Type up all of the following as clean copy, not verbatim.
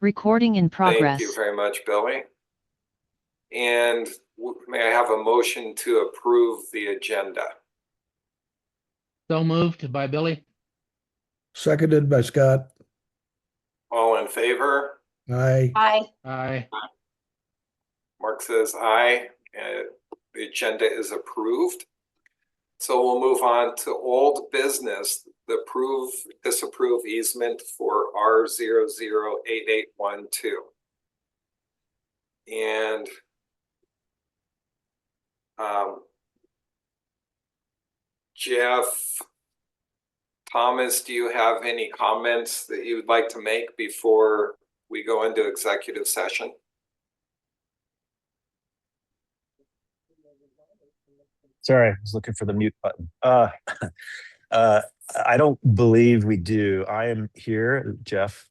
Recording in progress. Thank you very much, Billy. And may I have a motion to approve the agenda? So moved by Billy. Seconded by Scott. All in favor? Aye. Aye. Aye. Mark says aye. The agenda is approved. So we'll move on to old business, the disapprove easement for R008812. And Jeff, Thomas, do you have any comments that you would like to make before we go into executive session? Sorry, I was looking for the mute button. I don't believe we do. I am here, Jeff.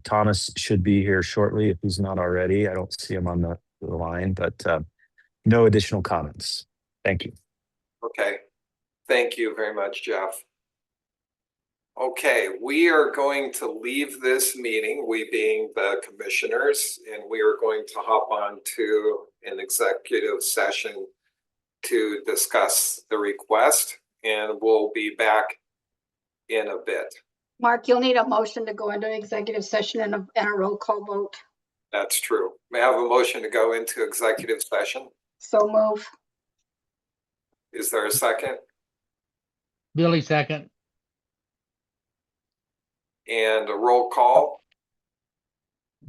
Thomas should be here shortly if he's not already. I don't see him on the line, but no additional comments. Thank you. Okay. Thank you very much, Jeff. Okay, we are going to leave this meeting, we being the commissioners, and we are going to hop on to an executive session to discuss the request, and we'll be back in a bit. Mark, you'll need a motion to go into executive session and a roll call vote. That's true. May I have a motion to go into executive session? So move. Is there a second? Billy second. And a roll call?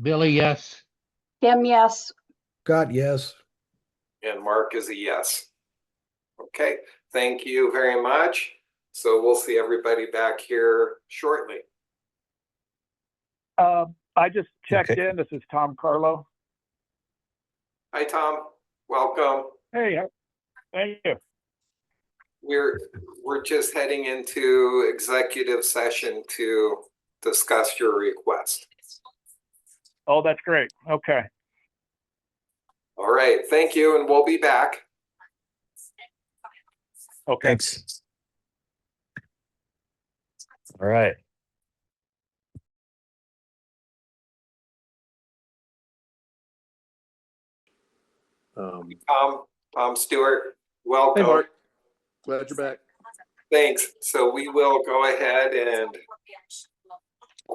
Billy, yes. Kim, yes. Scott, yes. And Mark is a yes. Okay, thank you very much. So we'll see everybody back here shortly. I just checked Okay. in. This is Tom Carlow. Hi, Tom. Welcome. Hey, thank you. We're just heading into executive session to discuss your request. Oh, that's great. Okay. All right, thank you, and we'll be back. Okay. Thanks. All right. Tom Stewart, welcome. Hey, Mark. Glad you're back. Thanks. So we will go ahead and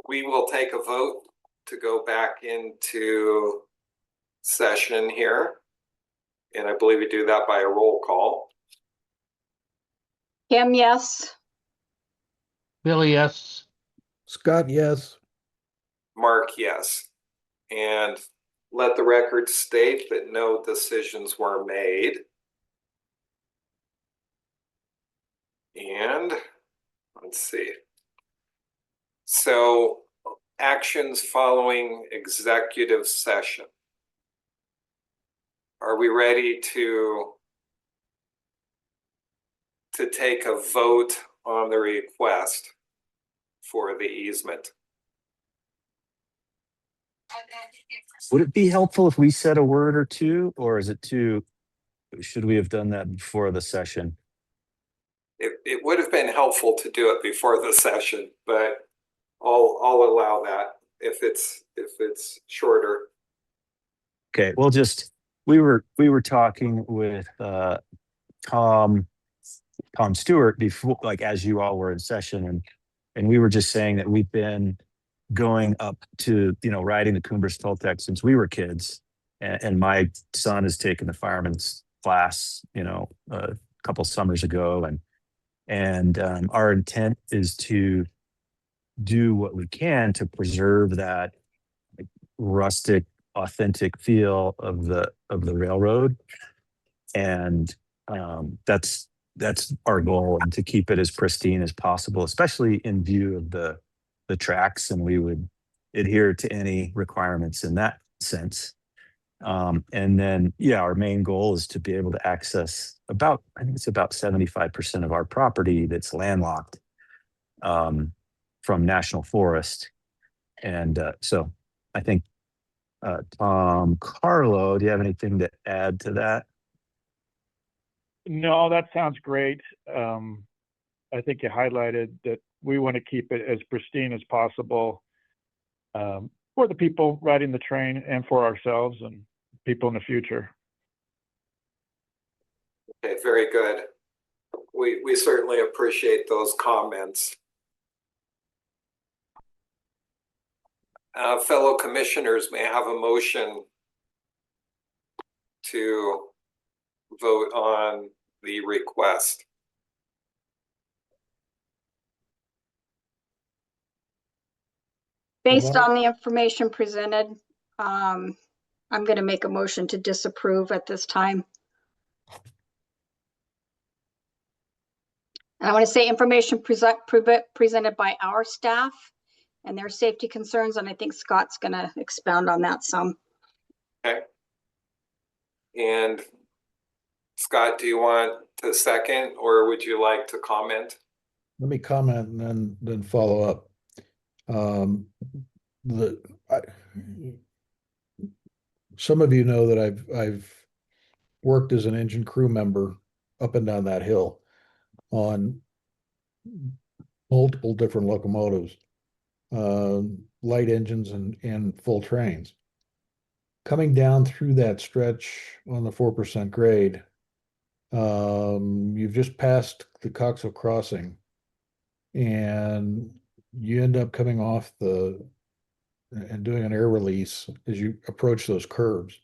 we will take a vote to go back into session here. And I believe we do that by a roll call. Kim, yes. Billy, yes. Scott, yes. Mark, yes. And let the record state that no decisions were made. And let's see. So actions following executive session. Are we ready to take a vote on the request for the easement? Would it be helpful if we said a word or two, or is it should we have done that before the session? It would have been helpful to do it before the session, but I'll allow that if it's shorter. Okay, well, we were talking with Tom Stewart before, like as you all were in session, and we were just saying that we've been going up to, riding the Coombers Toltec since we were kids, and my son has taken the fireman's class, a couple summers ago, and our intent is to do what we can to preserve that rustic, authentic feel of the railroad, and that's our goal, and to keep it as pristine as possible, especially in view of the tracks, and we would adhere to any requirements in that sense. And then, our main goal is to be able to access I think it's about 75% of our property that's landlocked from National Forest. And so I think, Tom Carlow, do you have anything to add to that? No, that sounds great. I think you highlighted that we want to keep it as pristine as possible. for the people riding the train and for ourselves and people in the future. Okay, very good. We certainly appreciate those comments. Fellow commissioners, may I have a motion to vote on the request? Based on the information presented, I'm going to make a motion to disapprove at this time. And I want to say information presented by our staff and their safety concerns, and I think Scott's going to expound on that some. Okay. And Scott, do you want to second, or would you like to comment? Let me comment and then follow up. Some of you know that I've worked as an engine crew member up and down that hill on multiple different locomotives, light engines and full trains. Coming down through that stretch on the 4% grade, you've just passed the Coxo crossing, and you end up coming off and doing an air release as you approach those curves.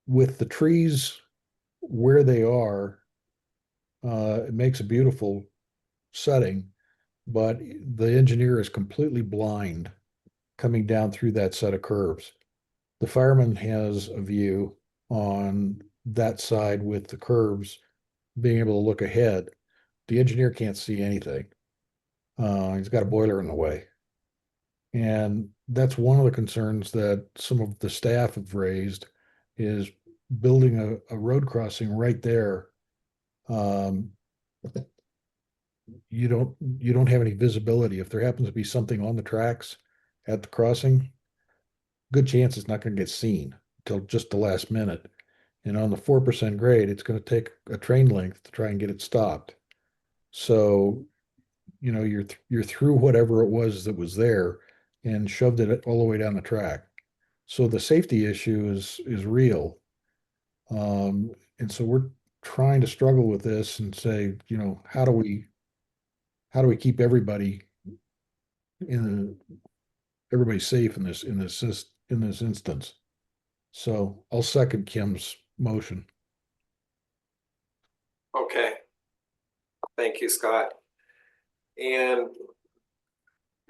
With the trees where they are, it makes a beautiful setting, but the engineer is completely blind coming down through that set of curves. The fireman has a view on that side with the curves, being able to look ahead. The engineer can't see anything. He's got a boiler in the way. And that's one of the concerns that some of the staff have raised, is building a road crossing right there. You don't have any visibility. If there happens to be something on the tracks at the crossing, good chance it's not going to get seen until just the last minute. And on the 4% grade, it's going to take a train length to try and get it stopped. So, you know, you're through whatever it was that was there and shoved it all the way down the track. So the safety issue is real. And so we're trying to struggle with this and say, you know, how do we keep everybody safe in this instance? So I'll second Kim's motion. Okay. Thank you, Scott. And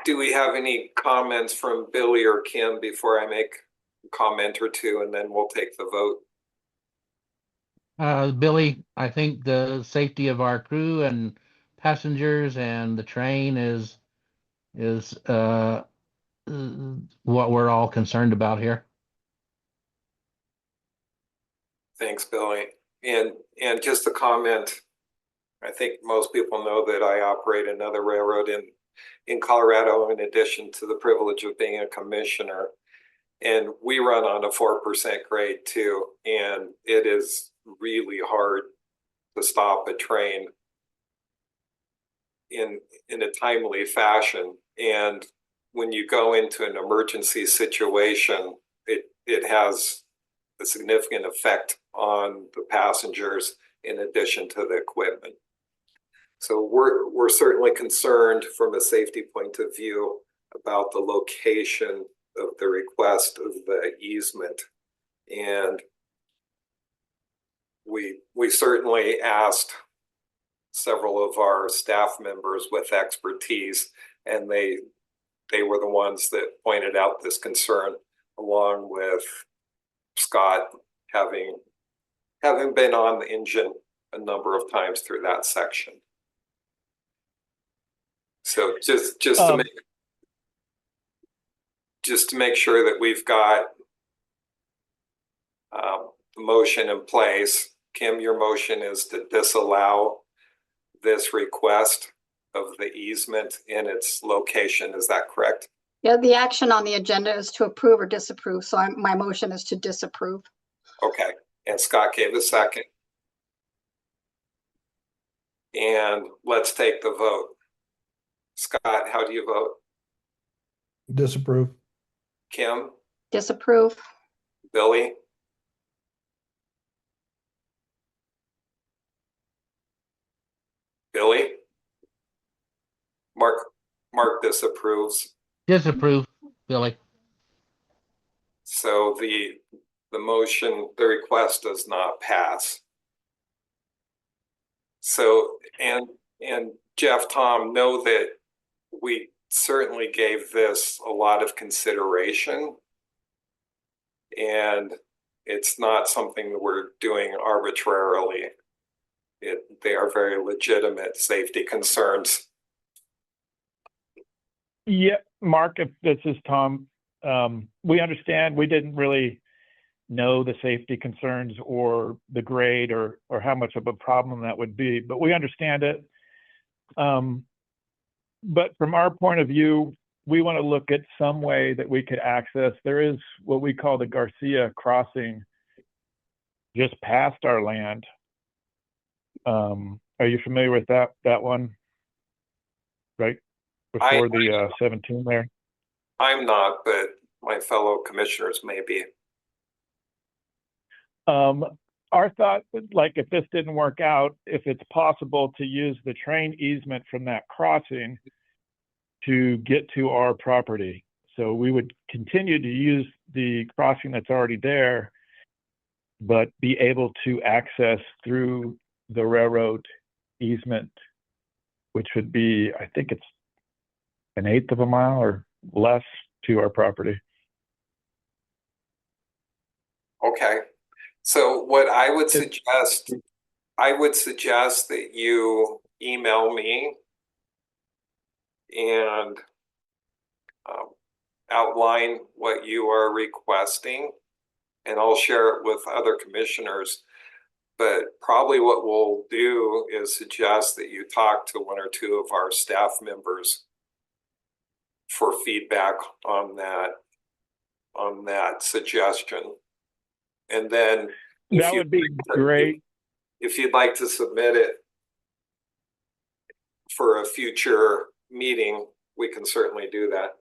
do we have any comments from Billy or Kim before I make a comment or two, and then we'll take the vote? Billy, I think the safety of our crew and passengers and the train is what we're all concerned about here. Thanks, Billy. And just a comment, I think most people know that I operate another railroad in Colorado, in addition to the privilege of being a commissioner. And we run on a 4% grade too. And it is really hard to stop a train in a timely fashion. And when you go into an emergency situation, it has a significant effect on the passengers in addition to the equipment. So we're certainly concerned from a safety point of view about the location of the request of the easement. And we certainly asked several of our staff members with expertise, and they were the ones that pointed out this concern, along with Scott having been on the engine a number of times through that section. So just to make sure that we've got the motion in place. Kim, your motion is to disallow this request of the easement in its location. Is that correct? Yeah, the action on the agenda is to approve or disapprove. So my motion is to disapprove. Okay. And Scott gave a second. And let's take the vote. Scott, how do you vote? Disapprove. Kim, Disapprove. Billy, Billy? Mark disapproves. Disapprove, Billy. So the motion, the request does not pass. So, and Jeff, Tom, know that we certainly gave this a lot of consideration. And it's not something that we're doing arbitrarily. They are very legitimate safety concerns. Yeah, Mark, if this is Tom, we understand we didn't really know the safety concerns or the grade or how much of a problem that would be, but we understand it. But from our point of view, we want to look at some way that we could access. There is what we call the Garcia crossing just past our land. Are you familiar with that one? Right before the 17 there? I'm not, but my fellow commissioners may be. Our thought, like if this didn't work out, if it's possible to use the train easement from that crossing to get to our property. So we would continue to use the crossing that's already there, but be able to access through the railroad easement, which would be, I think it's 1/8 of a mile or less to our property. Okay. So what I would suggest, that you email me and outline what you are requesting, and I'll share it with other commissioners. But probably what we'll do is suggest that you talk to one or two of our staff members for feedback on that suggestion. And then that would be great. If you'd like to submit it for a future meeting, we can certainly do that.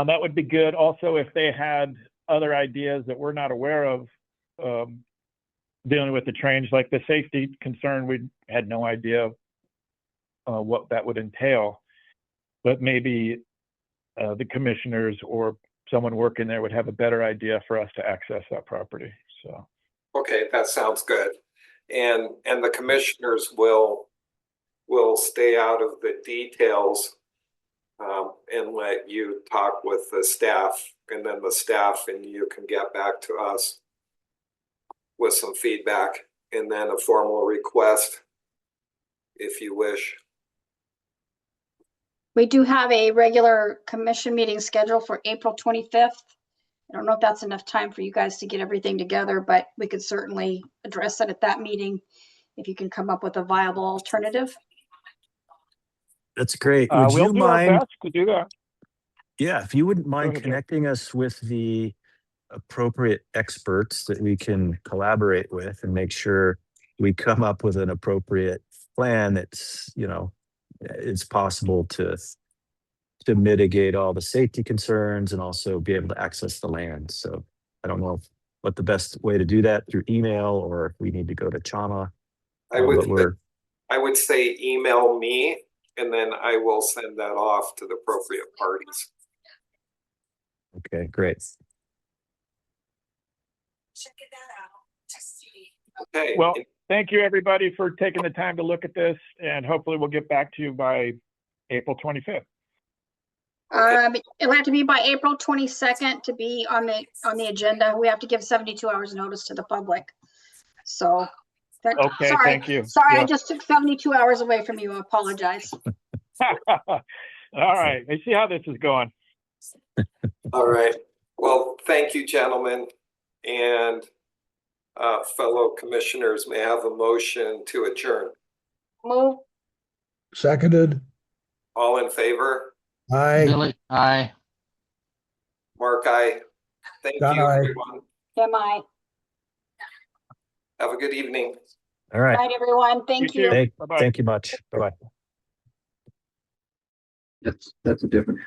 That would be good. Also, if they had other ideas that we're not aware of, dealing with the trains, like the safety concern, we had no idea what that would entail. But maybe the commissioners or someone working there would have a better idea for us to access that property. So. Okay, that sounds good. And the commissioners will stay out of the details and let you talk with the staff, and then the staff and you can get back to us with some feedback and then a formal request if you wish. We do have a regular commission meeting scheduled for April 25th. I don't know if that's enough time for you guys to get everything together, but we could certainly address it at that meeting if you can come up with a viable alternative. That's great. Would We'll you do our mind? best to do that. Yeah, if you wouldn't mind ahead, connecting us with the appropriate experts that we can collaborate with and make sure we come up with an appropriate plan that's, it's possible to mitigate all the safety concerns and also be able to access the land. So I don't know what the best way to do that, through email or if we need to go to Chama. I would say email me, and then I will send that off to the appropriate parties. Okay, great. Okay. Well, thank you everybody for taking the time to look at this, and hopefully we'll get back to you by April 25th. It'll have to be by April 22nd to be on the agenda. We have to give 72 hours notice to the public. So, okay, sorry, thank you. Sorry, Yeah. I just took 72 hours away from you. I apologize. All right, let's see how this is going. All right. Well, thank you, gentlemen, and fellow commissioners. May I have a motion to adjourn? Move. Seconded. All in favor? Aye. Billy, aye. Mark, aye. Thank John, you, aye. everyone. Am I? Have a good evening. All right. Good night, everyone. Thank you. Bye-bye. Thank you much. Bye-bye. That's a different,